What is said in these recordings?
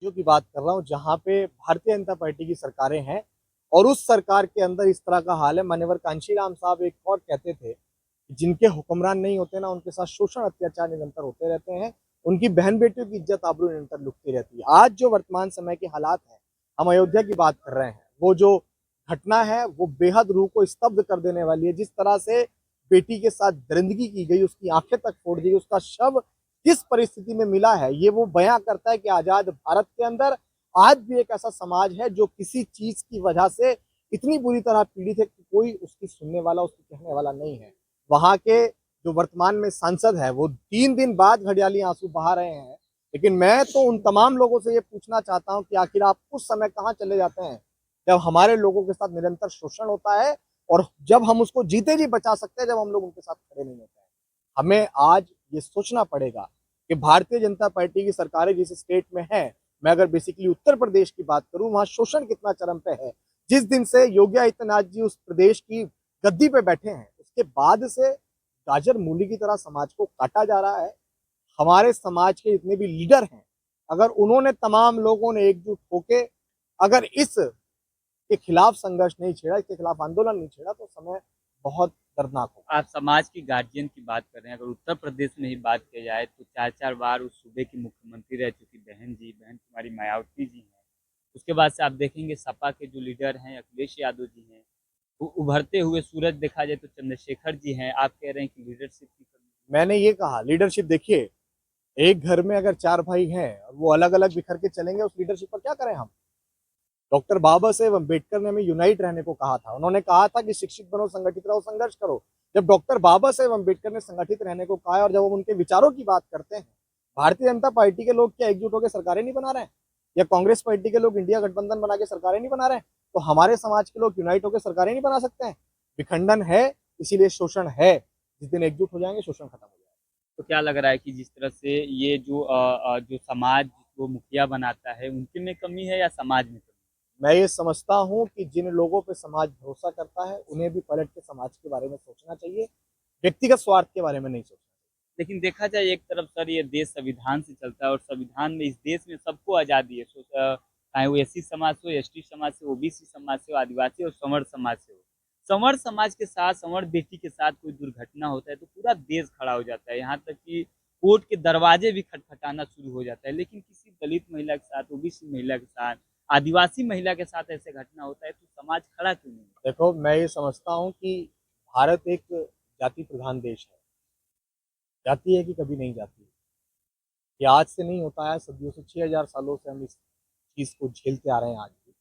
जो की बात कर रहा हूँ जहाँ पे भारतीय जनता पार्टी की सरकारें हैं और उस सरकार के अंदर इस तरह का हाल है। मान्यवर कांशीराम साहब एक और कहते थे कि जिनके हुक्मरान नहीं होते ना उनके साथ शोषण अत्याचार निरंतर होते रहते हैं, उनकी बहन बेटियों की इज्जत आबरू निरंतर लुटती रहती है। आज जो वर्तमान समय के हालात हैं, हम अयोध्या की बात कर रहे हैं, वो जो घटना है वो बेहद रूह को स्तब्ध कर देने वाली है। जिस तरह से बेटी के साथ दरिंदगी की गई, उसकी आंखें तक फोड़ दी, उसका शव किस परिस्थिति में मिला है, ये वो बयां करता है कि आजाद भारत के अंदर आज भी एक ऐसा समाज है जो किसी चीज की वजह से इतनी बुरी तरह पीड़ित है कि कोई उसकी सुनने वाला, उसकी कहने वाला नहीं है। वहां के जो वर्तमान में सांसद है वो 3 दिन बाद घड़ियाली आंसू बहा रहे हैं। लेकिन मैं तो उन तमाम लोगों से ये पूछना चाहता हूं कि आखिर आप उस समय कहां चले जाते हैं जब हमारे लोगों के साथ निरंतर शोषण होता है और जब हम उसको जीते जी बचा सकते हैं, जब हम लोग उनके साथ खड़े नहीं होते हैं। हमें आज ये सोचना पड़ेगा कि भारतीय जनता पार्टी की सरकारें जिस स्टेट में है, मैं अगर बेसिकली उत्तर प्रदेश की बात करूं, वहां शोषण कितना चरम पे है। जिस दिन से योगी आदित्यनाथ जी उस प्रदेश की गद्दी पे बैठे हैं, उसके बाद से गाजर मूली की तरह समाज को काटा जा रहा है। हमारे समाज के जितने भी लीडर हैं, अगर उन्होंने तमाम लोगों ने एकजुट होके अगर इसके खिलाफ संघर्ष नहीं छेड़ा, इसके खिलाफ आंदोलन नहीं छेड़ा, तो समय बहुत दर्दनाक होगा। आप समाज की गार्जियन की बात कर रहे हैं, अगर उत्तर प्रदेश में ही बात की जाए तो 4-4 बार उस सूबे की मुख्यमंत्री रह चुकी बहन कुमारी मायावती जी हैं। उसके बाद से आप देखेंगे सपा के जो लीडर हैं अखिलेश यादव जी हैं, वो उभरते हुए सूरज देखा जाए तो चंद्रशेखर जी हैं। आप कह रहे हैं कि लीडरशिप की कमी। मैंने ये कहा लीडरशिप देखिए, एक घर में अगर 4 भाई हैं और वो अलग-अलग बिखर के चलेंगे, उस लीडरशिप पर क्या करें हम? डॉक्टर बाबा साहेब अम्बेडकर ने हमें यूनाइट रहने को कहा था। उन्होंने कहा था कि शिक्षित बनो, संगठित रहो, संघर्ष करो। जब डॉक्टर बाबा साहेब अम्बेडकर ने संगठित रहने को कहा है और जब हम उनके विचारों की बात करते हैं, भारतीय जनता पार्टी के लोग क्या एकजुट होकर सरकारें नहीं बना रहे हैं? या कांग्रेस पार्टी के लोग इंडिया गठबंधन बना के सरकारें नहीं बना रहे हैं? तो हमारे समाज के लोग यूनाइट होकर सरकारें नहीं बना सकते हैं? विखंडन है, इसीलिए शोषण है। जिस दिन एकजुट हो जाएंगे, शोषण खत्म हो जाएगा। तो क्या लग रहा है कि जिस तरह से ये जो समाज जिसको मुखिया बनाता है उनके में कमी है या समाज में कमी मैं ये समझता हूँ कि जिन लोगों पे समाज भरोसा करता है, उन्हें भी पलट के समाज के बारे में सोचना चाहिए, व्यक्तिगत स्वार्थ के बारे में नहीं सोचना। लेकिन देखा जाए एक तरफ सर ये देश संविधान से चलता है और संविधान में इस देश में सबको आज़ादी है। चाहे वो एससी समाज से हो, एसटी समाज से, ओबीसी समाज से हो, आदिवासी और संवर्ण समाज से हो। संवर्ण समाज के साथ, संवर्ण बेटी के साथ कोई दुर्घटना होता है तो पूरा देश खड़ा हो जाता है। यहाँ तक कि कोर्ट के दरवाजे भी खटखटाना शुरू हो जाता है। लेकिन किसी दलित महिला के साथ, ओबीसी महिला के साथ, आदिवासी महिला के साथ ऐसे घटना होता है तो समाज खड़ा क्यों नहीं होता? देखो, मैं ये समझता हूँ कि भारत एक जाति प्रधान देश है। जाती है कि कभी नहीं जाती है। ये आज से नहीं होता है, सदियों से 6000 सालों से हम इस चीज़ को झेलते आ रहे हैं आज भी।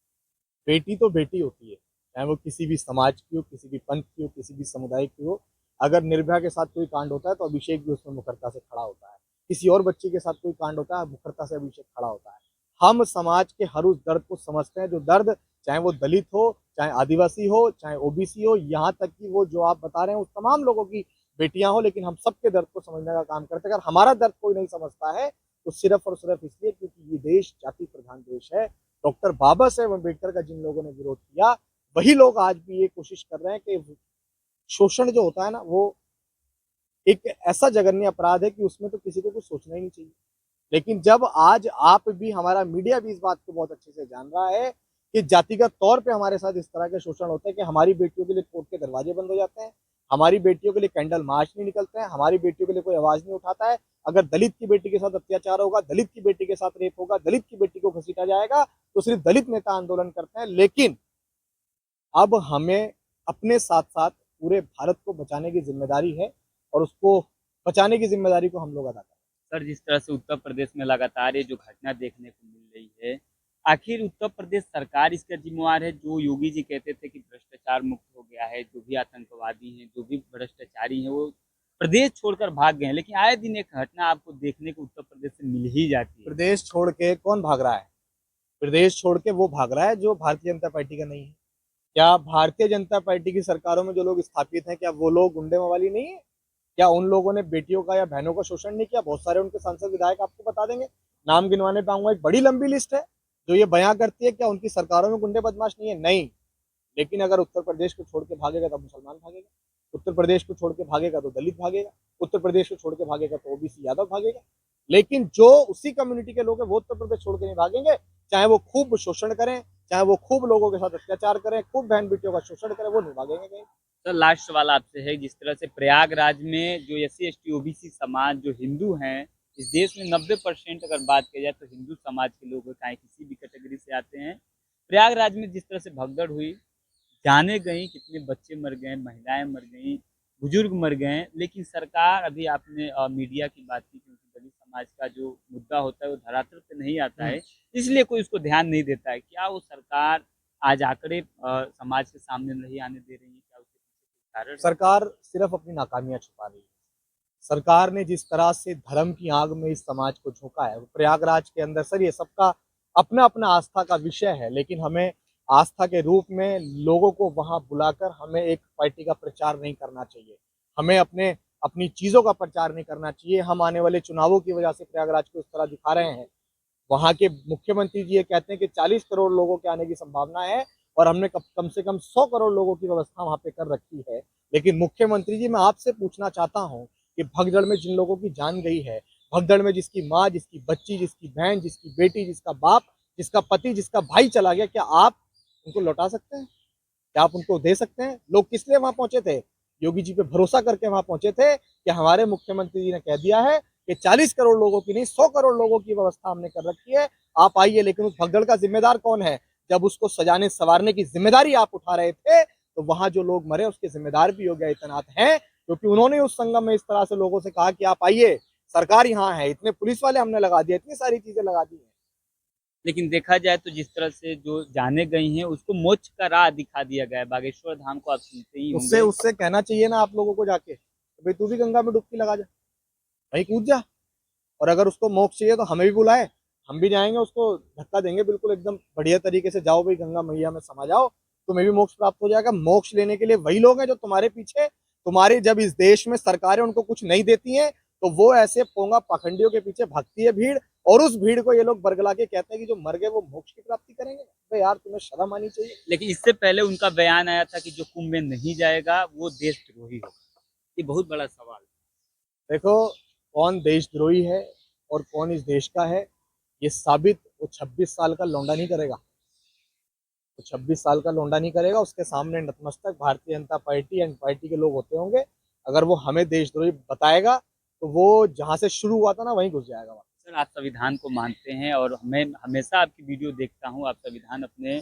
बेटी तो बेटी होती है, चाहे वो किसी भी समाज की हो, किसी भी पंथ की हो, किसी भी समुदाय की हो। अगर निर्भया के साथ कोई कांड होता है तो अभिषेक भी उसमें मुखरता से खड़ा होता है। किसी और बच्चे के साथ कोई कांड होता है, मुखरता से अभिषेक खड़ा होता है। हम समाज के हर उस दर्द को समझते हैं, जो दर्द चाहे वो दलित हो, चाहे आदिवासी हो, चाहे ओबीसी हो, यहाँ तक कि वो जो आप बता रहे हैं उस तमाम लोगों की बेटियां हो, लेकिन हम सबके दर्द को समझने का काम करते हैं। अगर हमारा दर्द कोई नहीं समझता है तो सिर्फ और सिर्फ इसलिए क्योंकि ये देश जाति प्रधान देश है। डॉक्टर बाबा साहेब अम्बेडकर का जिन लोगों ने विरोध किया, वही लोग आज भी ये कोशिश कर रहे हैं कि शोषण जो होता है ना, वो एक ऐसा जघन्य अपराध है कि उसमें तो किसी को कुछ सोचना ही नहीं चाहिए। लेकिन जब आज आप भी, हमारा मीडिया भी इस बात को बहुत अच्छे से जान रहा है कि जातिगत तौर पे हमारे साथ इस तरह के शोषण होते हैं कि हमारी बेटियों के लिए कोर्ट के दरवाजे बंद हो जाते हैं, हमारी बेटियों के लिए कैंडल मार्च नहीं निकलते हैं, हमारी बेटियों के लिए कोई आवाज नहीं उठाता है। अगर दलित की बेटी के साथ अत्याचार होगा, दलित की बेटी के साथ रेप होगा, दलित की बेटी को घसीटा जाएगा, तो सिर्फ दलित नेता आंदोलन करते हैं। लेकिन अब हमें अपने साथ-साथ पूरे भारत को बचाने की ज़िम्मेदारी है और उसको बचाने की ज़िम्मेदारी को हम लोग अदा करें। सर, जिस तरह से उत्तर प्रदेश में लगातार ये जो घटना देखने को मिल रही है, आखिर उत्तर प्रदेश सरकार इसका ज़िम्मेवार है? जो योगी जी कहते थे कि भ्रष्टाचार मुक्त हो गया है, जो भी आतंकवादी हैं, जो भी भ्रष्टाचारी हैं, वो प्रदेश छोड़कर भाग गए हैं। लेकिन आए दिन एक घटना आपको देखने को उत्तर प्रदेश से मिल ही जाती है। प्रदेश छोड़ के कौन भाग रहा है? प्रदेश छोड़ के वो भाग रहा है जो भारतीय जनता पार्टी का नहीं है। क्या भारतीय जनता पार्टी की सरकारों में जो लोग स्थापित हैं, क्या वो लोग गुंडे मवाली नहीं है? क्या उन लोगों ने बेटियों का या बहनों का शोषण नहीं किया? बहुत सारे उनके सांसद विधायक आपको बता देंगे, नाम गिनवाने पाऊंगा, एक बड़ी लंबी लिस्ट है जो ये बयां करती है क्या उनकी सरकारों में गुंडे बदमाश नहीं है? नहीं। लेकिन अगर उत्तर प्रदेश को छोड़ के भागेगा तब मुसलमान भागेगा। उत्तर प्रदेश को छोड़ के भागेगा तो दलित भागेगा, उत्तर प्रदेश को छोड़ के भागेगा तो ओबीसी यादव भागेगा। लेकिन जो उसी कम्युनिटी के लोग हैं वो उत्तर प्रदेश छोड़ के नहीं भागेंगे, चाहे वो खूब शोषण करें, चाहे वो खूब लोगों के साथ अत्याचार करें, खूब बहन बेटियों का शोषण करें, वो नहीं भागेंगे कहीं। सर लास्ट सवाल आपसे है, जिस तरह से प्रयागराज में जो एससी एसटी ओबीसी समाज जो हिंदू हैं, इस देश में 90% अगर बात की जाए तो हिंदू समाज के लोग चाहे किसी भी कैटेगरी से आते हैं। प्रयागराज में जिस तरह से भगदड़ हुई, जाने गई, कितने बच्चे मर गए, महिलाएं मर गई, बुजुर्ग मर गए, लेकिन सरकार, अभी आपने मीडिया की बात की, क्योंकि दलित समाज का जो मुद्दा होता है वो धरातल पे नहीं आता है, इसलिए कोई उसको ध्यान नहीं देता है। क्या वो सरकार आज आंकड़े समाज के सामने नहीं आने दे रही है? क्या उसके पीछे कोई कारण है? सरकार सिर्फ अपनी नाकामियां छुपा रही है। सरकार ने जिस तरह से धर्म की आग में इस समाज को झोंका है, प्रयागराज के अंदर सर ये सबका अपना अपना आस्था का विषय है, लेकिन हमें आस्था के रूप में लोगों को वहां बुलाकर हमें एक पार्टी का प्रचार नहीं करना चाहिए। हमें अपनी चीजों का प्रचार नहीं करना चाहिए। हम आने वाले चुनावों की वजह से प्रयागराज को इस तरह दिखा रहे हैं। वहां के मुख्यमंत्री जी ये कहते हैं कि 40 करोड़ लोगों के आने की संभावना है और हमने कम से कम 100 करोड़ लोगों की व्यवस्था वहां पे कर रखी है। लेकिन मुख्यमंत्री जी, मैं आपसे पूछना चाहता हूं कि भगदड़ में जिन लोगों की जान गई है, भगदड़ में जिसकी माँ, जिसकी बच्ची, जिसकी बहन, जिसकी बेटी, जिसका बाप, जिसका पति, जिसका भाई चला गया, क्या आप उनको लौटा सकते हैं? क्या आप उनको दे सकते हैं? लोग किस लिए वहां पहुंचे थे? योगी जी पे भरोसा करके वहां पहुंचे थे कि हमारे मुख्यमंत्री जी ने कह दिया है कि 40 करोड़ लोगों की नहीं, 100 करोड़ लोगों की व्यवस्था हमने कर रखी है, आप आइए। लेकिन उस भगदड़ का जिम्मेदार कौन है? जब उसको सजाने संवारने की जिम्मेदारी आप उठा रहे थे, तो वहां जो लोग मरे उसके जिम्मेदार भी योगी आदित्यनाथ हैं, क्योंकि उन्होंने उस संगम में इस तरह से लोगों से कहा कि आप आइए, सरकार यहाँ है, इतने पुलिस वाले हमने लगा दिए, इतनी सारी चीजें लगा दी हैं। लेकिन देखा जाए तो जिस तरह से जो जाने गई हैं उसको मोक्ष का राह दिखा दिया गया है। बागेश्वर धाम को आप सुनते ही उससे होंगे। उससे कहना चाहिए ना आप लोगों को जाके, भाई तू भी गंगा में डुबकी लगा जा, भाई कूद जा। और अगर उसको मोक्ष चाहिए तो हमें भी बुलाए, हम भी जाएंगे, उसको धक्का देंगे बिल्कुल एकदम बढ़िया तरीके से, जाओ भाई गंगा मैया में समा जाओ, तुम्हें भी मोक्ष प्राप्त हो जाएगा। मोक्ष लेने के लिए वही लोग हैं जो तुम्हारे पीछे, तुम्हारे जब इस देश में सरकारें उनको कुछ नहीं देती हैं तो वो ऐसे पोंगा पाखंडियों के पीछे भागती है भीड़, और उस भीड़ को ये लोग बरगला के कहते हैं कि जो मर गए वो मोक्ष की प्राप्ति करेंगे। भाई यार, तुम्हें शर्म आनी चाहिए। लेकिन इससे पहले उनका बयान आया था कि जो कुंभ में नहीं जाएगा वो देशद्रोही होगा। ये बहुत बड़ा सवाल है। देखो, कौन देशद्रोही है और कौन इस देश का है, ये साबित वो 26 साल का लौंडा नहीं करेगा। तो 26 साल का लौंडा नहीं करेगा, उसके सामने नतमस्तक Bharatiya Janata party and party के लोग होते होंगे। अगर वो हमें देशद्रोही बताएगा तो वो जहां से शुरू हुआ था ना वहीं घुस जाएगा। सर आप संविधान को मानते हैं और मैं हमेशा आपकी वीडियो देखता हूँ, आप संविधान अपने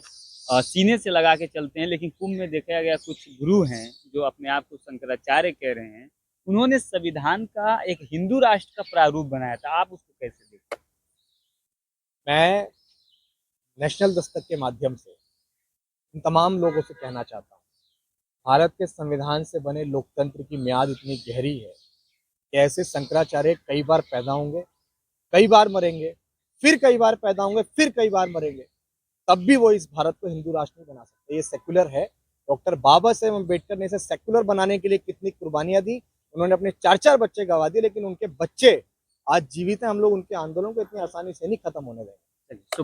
सीने से लगा के चलते हैं, लेकिन कुंभ में देखा गया कुछ गुरु हैं जो अपने आप को शंकराचार्य कह रहे हैं, उन्होंने संविधान का एक हिंदू राष्ट्र का प्रारूप बनाया था। आप उसको कैसे देखते हैं? मैं नेशनल दस्तक के माध्यम से इन तमाम लोगों से कहना चाहता हूँ, भारत के संविधान से बने लोकतंत्र की म्याद इतनी गहरी है कि ऐसे शंकराचार्य कई बार पैदा होंगे, कई बार मरेंगे, फिर कई बार पैदा होंगे, फिर कई बार मरेंगे, तब भी वो इस भारत को हिंदू राष्ट्र नहीं बना सकते। ये सेक्युलर है। डॉक्टर बाबा साहेब अम्बेडकर ने इसे सेक्युलर बनाने के लिए कितनी कुर्बानियां दी। उन्होंने अपने 4-4 बच्चे गंवा दिए, लेकिन उनके बच्चे आज जीवित हैं। हम लोग उनके आंदोलन को इतनी आसानी से नहीं खत्म होने देंगे। चलिए।